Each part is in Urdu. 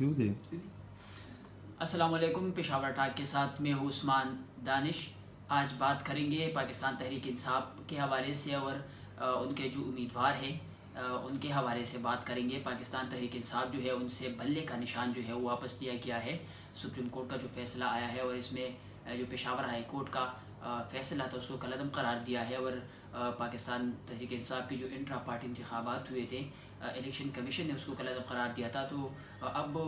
کیوں دے؟ السلام علیکم، پشاور ٹاک کے ساتھ میں ہوں عثمان دانش۔ آج بات کریں گے پاکستان تحریک انصاف کے حوالے سے اور ان کے جو امیدوار ہیں ان کے حوالے سے بات کریں گے۔ پاکستان تحریک انصاف جو ہے ان سے بلے کا نشان جو ہے وہ واپس دیا گیا ہے۔ سپریم کورٹ کا جو فیصلہ آیا ہے اور اس میں جو پشاور ہائی کورٹ کا فیصلہ تھا اس کو کالعدم قرار دیا ہے، اور پاکستان تحریک انصاف کے جو انٹرا پارٹی انتخابات ہوئے تھے الیکشن کمیشن نے اس کو کالعدم قرار دیا تھا۔ تو اب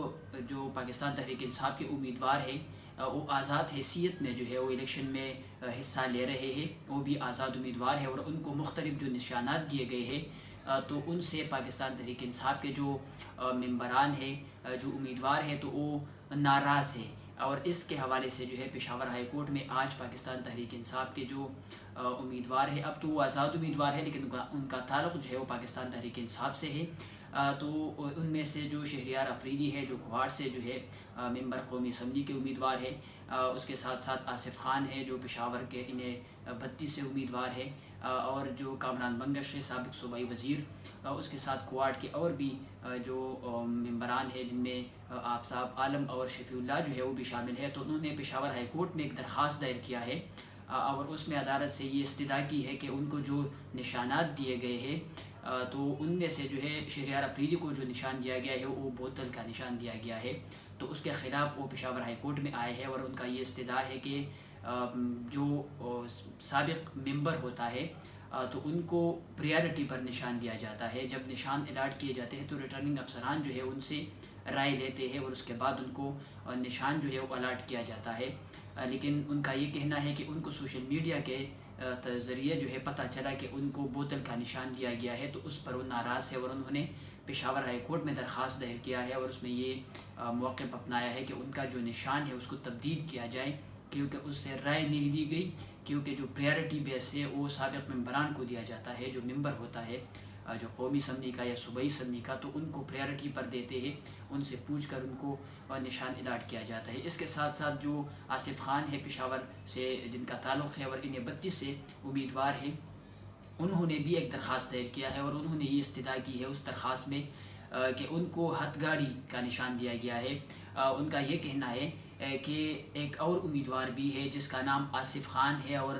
جو پاکستان تحریک انصاف کے امیدوار ہیں وہ آزاد حیثیت میں جو ہے وہ الیکشن میں حصہ لے رہے ہیں، وہ بھی آزاد امیدوار ہیں اور ان کو مختلف جو نشانات دیے گئے ہیں تو ان سے پاکستان تحریک انصاف کے جو ممبران ہیں، جو امیدوار ہیں، تو وہ ناراض ہیں۔ اور اس کے حوالے سے جو ہے پشاور ہائی کورٹ میں آج پاکستان تحریک انصاف کے جو امیدوار ہیں، اب تو وہ آزاد امیدوار ہیں لیکن ان کا تعلق جو ہے وہ پاکستان تحریک انصاف سے ہے، تو ان میں سے جو شہریار افریدی ہے جو کوہاٹ سے جو ہے ممبر قومی اسمبلی کے امیدوار ہے، اس کے ساتھ ساتھ آصف خان ہے جو پشاور کے انہیں 32 سے امیدوار ہے، اور جو کامران بنگش ہے سابق صوبائی وزیر، اس کے ساتھ کوہاٹ کے اور بھی جو ممبران ہیں جن میں آفتاب عالم اور شفیع اللہ جو ہے وہ بھی شامل ہے۔ تو انہوں نے پشاور ہائی کورٹ میں ایک درخواست دائر کیا ہے اور اس میں عدالت سے یہ استدعا کی ہے کہ ان کو جو نشانات دیے گئے ہیں تو ان میں سے جو ہے شہریار افریدی کو جو نشان دیا گیا ہے وہ بوتل کا نشان دیا گیا ہے، تو اس کے خلاف وہ پشاور ہائی کورٹ میں آئے ہیں اور ان کا یہ استدعا ہے کہ جو سابق ممبر ہوتا ہے تو ان کو پریارٹی پر نشان دیا جاتا ہے۔ جب نشان الاٹ کیے جاتے ہیں تو ریٹرننگ افسران جو ہے ان سے رائے لیتے ہیں اور اس کے بعد ان کو نشان جو ہے وہ الاٹ کیا جاتا ہے، لیکن ان کا یہ کہنا ہے کہ ان کو سوشل میڈیا کے ذریعے جو ہے پتہ چلا کہ ان کو بوتل کا نشان دیا گیا ہے، تو اس پر وہ ناراض ہے اور انہوں نے پشاور ہائی کورٹ میں درخواست دائر کیا ہے اور اس میں یہ موقف اپنایا ہے کہ ان کا جو نشان ہے اس کو تبدیل کیا جائے، کیونکہ اس سے رائے نہیں دی گئی، کیونکہ جو پریارٹی بیس ہے وہ سابق ممبران کو دیا جاتا ہے۔ جو ممبر ہوتا ہے جو قومی اسمبلی کا یا صوبائی اسمبلی کا، تو ان کو پریارٹی پر دیتے ہیں، ان سے پوچھ کر ان کو نشان الاٹ کیا جاتا ہے۔ اس کے ساتھ ساتھ جو آصف خان ہے پشاور سے جن کا تعلق ہے اور انہیں 32 سے امیدوار ہیں، انہوں نے بھی ایک درخواست دائر کیا ہے اور انہوں نے یہ استدعا کی ہے اس درخواست میں کہ ان کو ہتھ گاڑی کا نشان دیا گیا ہے۔ ان کا یہ کہنا ہے کہ ایک اور امیدوار بھی ہے جس کا نام آصف خان ہے اور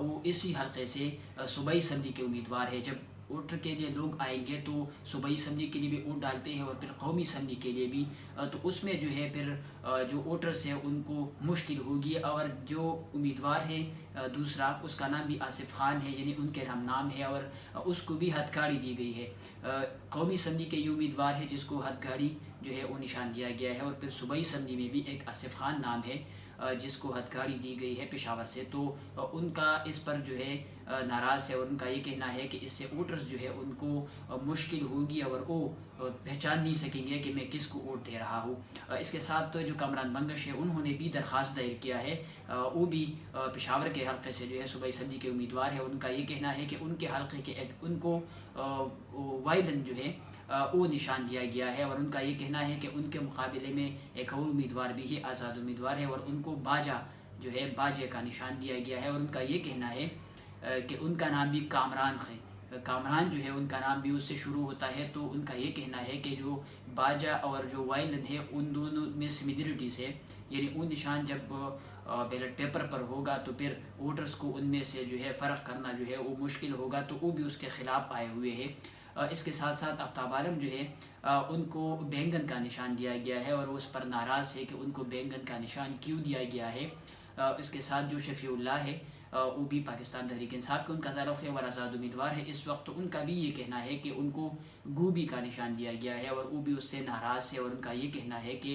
وہ اسی حلقے سے صوبائی اسمبلی کے امیدوار ہے۔ جب ووٹر کے لیے لوگ آئیں گے تو صوبائی اسمبلی کے لیے بھی ووٹ ڈالتے ہیں اور پھر قومی اسمبلی کے لیے بھی، تو اس میں جو ہے پھر جو ووٹرس ہیں ان کو مشکل ہوگی، اور جو امیدوار ہے دوسرا اس کا نام بھی آصف خان ہے، یعنی ان کے نام ہے اور اس کو بھی ہتھ گاڑی دی گئی ہے۔ قومی اسمبلی کے یہ امیدوار ہے جس کو ہتھ گاڑی جو ہے وہ نشان دیا گیا ہے، اور پھر صوبائی اسمبلی میں بھی ایک آصف خان نام ہے جس کو ہتھ گاڑی دی گئی ہے پشاور سے، تو ان کا اس پر جو ہے ناراض ہے اور ان کا یہ کہنا ہے کہ اس سے ووٹرز جو ہے ان کو مشکل ہوگی اور وہ پہچان نہیں سکیں گے کہ میں کس کو ووٹ دے رہا ہوں۔ اس کے ساتھ جو کامران بنگش ہے انہوں نے بھی درخواست دائر کیا ہے، وہ بھی پشاور کے حلقے سے جو ہے صوبائی اسمبلی کے امیدوار ہے۔ ان کا یہ کہنا ہے کہ ان کے حلقے کے ان کو وائلن جو ہے وہ نشان دیا گیا ہے، اور ان کا یہ کہنا ہے کہ ان کے مقابلے میں ایک اور امیدوار بھی ہے، آزاد امیدوار ہے، اور ان کو باجا جو ہے باجے کا نشان دیا گیا ہے، اور ان کا یہ کہنا ہے کہ ان کا نام بھی کامران ہے، کامران جو ہے ان کا نام بھی اس سے شروع ہوتا ہے۔ تو ان کا یہ کہنا ہے کہ جو باجا اور جو وائلن ہے ان دونوں میں سملرٹیز ہے، یعنی وہ نشان جب بیلٹ پیپر پر ہوگا تو پھر ووٹرز کو ان میں سے جو ہے فرق کرنا جو ہے وہ مشکل ہوگا، تو وہ بھی اس کے خلاف آئے ہوئے ہیں۔ اس کے ساتھ ساتھ آفتاب عالم جو ہے ان کو بینگن کا نشان دیا گیا ہے اور وہ اس پر ناراض ہے کہ ان کو بینگن کا نشان کیوں دیا گیا ہے۔ اس کے ساتھ جو شفیع اللہ ہے وہ بھی پاکستان تحریک انصاف کے ان کا تعلق ہے اور آزاد امیدوار ہے اس وقت، تو ان کا بھی یہ کہنا ہے کہ ان کو گوبھی کا نشان دیا گیا ہے اور وہ بھی اس سے ناراض ہے، اور ان کا یہ کہنا ہے کہ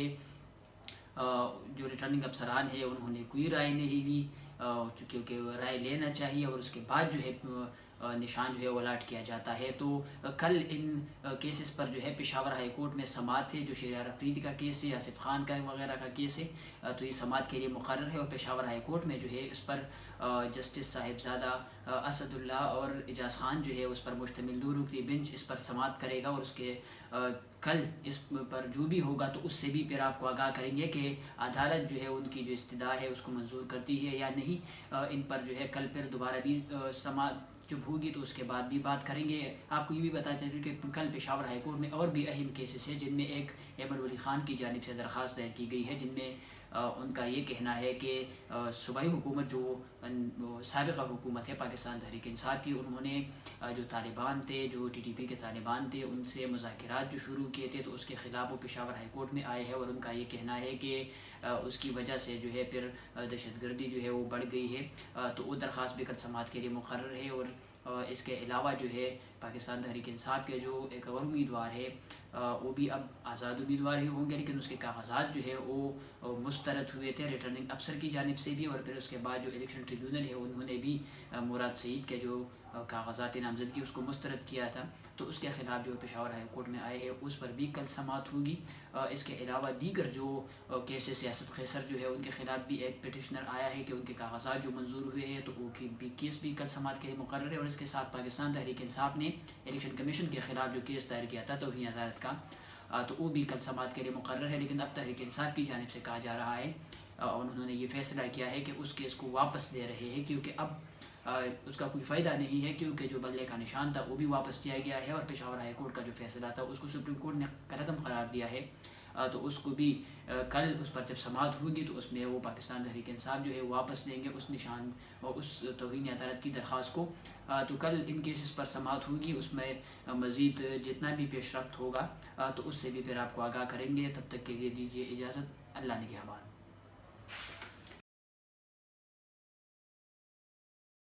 جو ریٹرننگ افسران ہے انہوں نے کوئی رائے نہیں لی، کیونکہ رائے لینا چاہیے اور اس کے بعد جو ہے نشان جو ہے وہ الاٹ کیا جاتا ہے۔ تو کل ان کیسز پر جو ہے پشاور ہائی کورٹ میں سماعت ہے، جو شہریار افریدی کا کیس ہے، آصف خان کا وغیرہ کا کیس ہے، تو یہ سماعت کے لیے مقرر ہے، اور پشاور ہائی کورٹ میں جو ہے اس پر جسٹس صاحبزادہ اسد اللہ اور اعجاز خان جو ہے اس پر مشتمل 2 رکنی بینچ اس پر سماعت کرے گا، اور اس کے کل اس پر جو بھی ہوگا تو اس سے بھی پھر آپ کو آگاہ کریں گے کہ عدالت جو ہے ان کی جو استدعا ہے اس کو منظور کرتی ہے یا نہیں۔ ان پر جو ہے کل پھر دوبارہ بھی سماعت جب ہوگی تو اس کے بعد بھی بات کریں گے۔ آپ کو یہ بھی بتا چاہیے کہ کل پشاور ہائی کورٹ میں اور بھی اہم کیسز ہیں، جن میں ایک ایبر ولی خان کی جانب سے درخواست دائر کی گئی ہے، جن میں ان کا یہ کہنا ہے کہ صوبائی حکومت جو سابقہ حکومت ہے پاکستان تحریک انصاف کی، انہوں نے جو طالبان تھے، جو ٹی ٹی پی کے طالبان تھے، ان سے مذاکرات جو شروع کیے تھے، تو اس کے خلاف وہ پشاور ہائی کورٹ میں آئے ہیں، اور ان کا یہ کہنا ہے کہ اس کی وجہ سے جو ہے پھر دہشت گردی جو ہے وہ بڑھ گئی ہے۔ تو وہ درخواست بھی کل سماعت کے لیے مقرر ہے، اور اس کے علاوہ جو ہے پاکستان تحریک انصاف کے جو ایک اور امیدوار ہے وہ بھی اب آزاد امیدوار ہی ہوں گے، لیکن اس کے کاغذات جو ہے وہ مسترد ہوئے تھے ریٹرننگ افسر کی جانب سے بھی، اور پھر اس کے بعد جو الیکشن ٹریبیونل ہے انہوں نے بھی مراد سعید کے جو کاغذات نامزدگی اس کو مسترد کیا تھا، تو اس کے خلاف جو پشاور ہائی کورٹ میں آئے ہیں اس پر بھی کل سماعت ہوگی۔ اس کے علاوہ دیگر جو کیسز سیاست خیسر جو ہے ان کے خلاف بھی ایک پٹیشنر آیا ہے کہ ان کے کاغذات جو منظور ہوئے ہیں، تو وہ کیس بھی کل سماعت کے لیے مقرر ہے، اور اس کے ساتھ پاکستان تحریک انصاف نے الیکشن کمیشن کے خلاف جو کیس دائر کیا تھا توہین عدالت کا، تو وہ بھی کل سماعت کے لیے مقرر ہے، لیکن اب تحریک انصاف کی جانب سے کہا جا رہا ہے اور انہوں نے یہ فیصلہ کیا ہے کہ اس کیس کو واپس لے رہے ہیں، کیونکہ اب اس کا کوئی فائدہ نہیں ہے، کیونکہ جو بلے کا نشان تھا وہ بھی واپس دیا گیا ہے، اور پشاور ہائی کورٹ کا جو فیصلہ تھا اس کو سپریم کورٹ نے ردم قرار دیا ہے، تو اس کو بھی کل اس پر جب سماعت ہوگی تو اس میں وہ پاکستان تحریک انصاف جو ہے واپس لیں گے اس نشان اور اس توہین عدالت کی درخواست کو۔ تو کل ان کیسز پر سماعت ہوگی، اس میں مزید جتنا بھی پیش رفت ہوگا تو اس سے بھی پھر آپ کو آگاہ کریں گے۔ تب تک کے لیے دیجیے اجازت، اللہ نگہبان۔